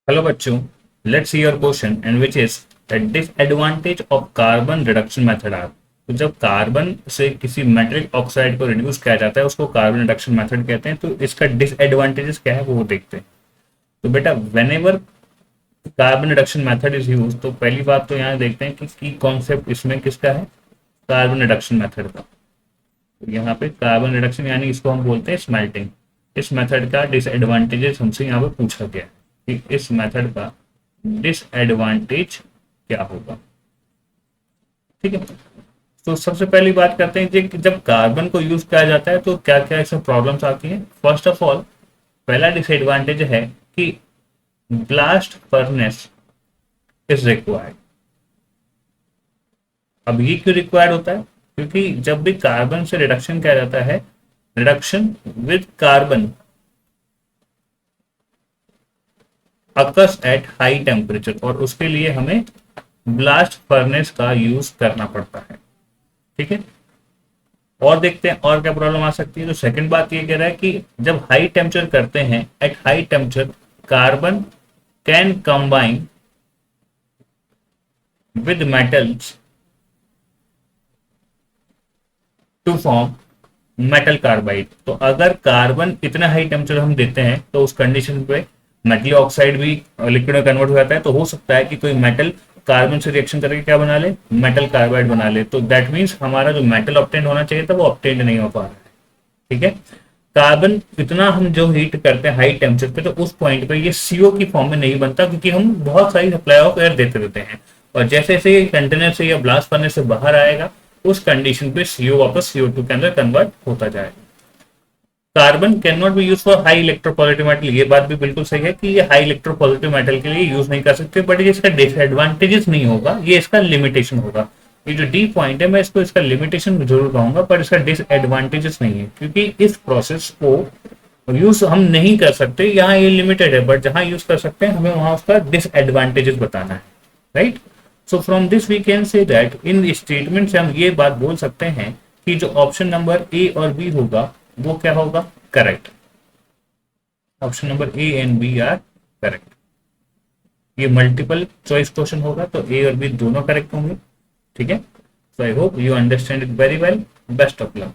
Hello बच्चों, let's see your question and which is the disadvantage of carbon reduction method are. तो जब carbon से किसी metallic oxide को रिड्यूस किया जाता है उसको कार्बन रिडक्शन मेथड कहते हैं। तो इसका डिसएडवांटेजेस क्या है वो देखते हैं। तो बेटा when ever carbon reduction method is use, तो पहली बात तो यहाँ देखते हैं कि की कॉन्सेप्ट इसमें किसका है, कार्बन रिडक्शन मेथड का। तो यहाँ पे कार्बन रिडक्शन यानी इसको हम बोलते हैं स्मेल्टिंग। इस मेथड का डिसएडवांटेजेस हमसे यहाँ पे पूछा गया है कि इस मेथड का डिसएडवांटेज क्या होगा। ठीक है, तो सबसे पहली बात करते हैं कि जब कार्बन को यूज किया जाता है तो क्या क्या इसमें प्रॉब्लम्स आती हैं। फर्स्ट ऑफ ऑल, पहला डिसएडवांटेज है कि ब्लास्ट फर्नेस इज रिक्वायर्ड। अब ये क्यों रिक्वायर्ड होता है? क्योंकि जब भी कार्बन से रिडक्शन किया जाता है, reduction with carbon occurs at high temperature, और उसके लिए हमें ब्लास्ट फर्नेस का यूज करना पड़ता है। ठीक है, और देखते हैं और क्या प्रॉब्लम आ सकती है। तो सेकंड बात ये कह रहा है कि जब हाई टेम्परेचर करते हैं, at high temperature carbon can combine with metals to form metal carbide. तो अगर कार्बन इतना हाई टेम्परेचर हम देते हैं तो उस कंडीशन पे मेटल ऑक्साइड भी लिक्विड में कन्वर्ट हो जाता है। तो हो सकता है कि कोई मेटल कार्बन से रिएक्शन करके क्या बना ले, मेटल कार्बाइड बना ले। तो दैट मीन्स हमारा जो मेटल ऑब्टेन होना चाहिए था वो ऑब्टेन नहीं हो पा रहा है। ठीक है, कार्बन इतना हम जो हीट करते हैं हाई टेम्परेचर पे, तो उस पॉइंट पे ये सीओ की फॉर्म में नहीं बनता, क्योंकि हम बहुत सारी सप्लाई ऑफ एयर देते रहते हैं। और जैसे जैसे ये कंटेनर से या ब्लास्ट फर्नेस से बाहर आएगा, उस कंडीशन पे सीओ वापस CO2 के अंदर कन्वर्ट होता जाएगा। Carbon can not be use for high electropositive metal, ये बात भी बिल्कुल सही है कि ये हाई इलेक्ट्रोपॉजिटिव मेटल के लिए यूज नहीं कर सकते। बट ये इसका डिसएडवांटेजेस नहीं होगा, ये इसका लिमिटेशन होगा। ये जो डी पॉइंट है मैं इसको इसका लिमिटेशन जरूर कहूंगा, पर इसका डिसएडवांटेजेस नहीं है, क्योंकि इस प्रोसेस को यूज हम नहीं कर सकते। यहाँ ये लिमिटेड है, बट जहां यूज कर सकते हैं हमें वहां उसका डिसएडवांटेजेस बताना है। Right, so from this we can say that in statement से हम ये बात बोल सकते हैं कि जो ऑप्शन नंबर ए और बी होगा वो क्या होगा, correct. Option number A and B are correct. ये मल्टीपल चॉइस क्वेश्चन होगा तो ए और बी दोनों करेक्ट होंगे। ठीक है, so I hope you understand it very well. Best of luck.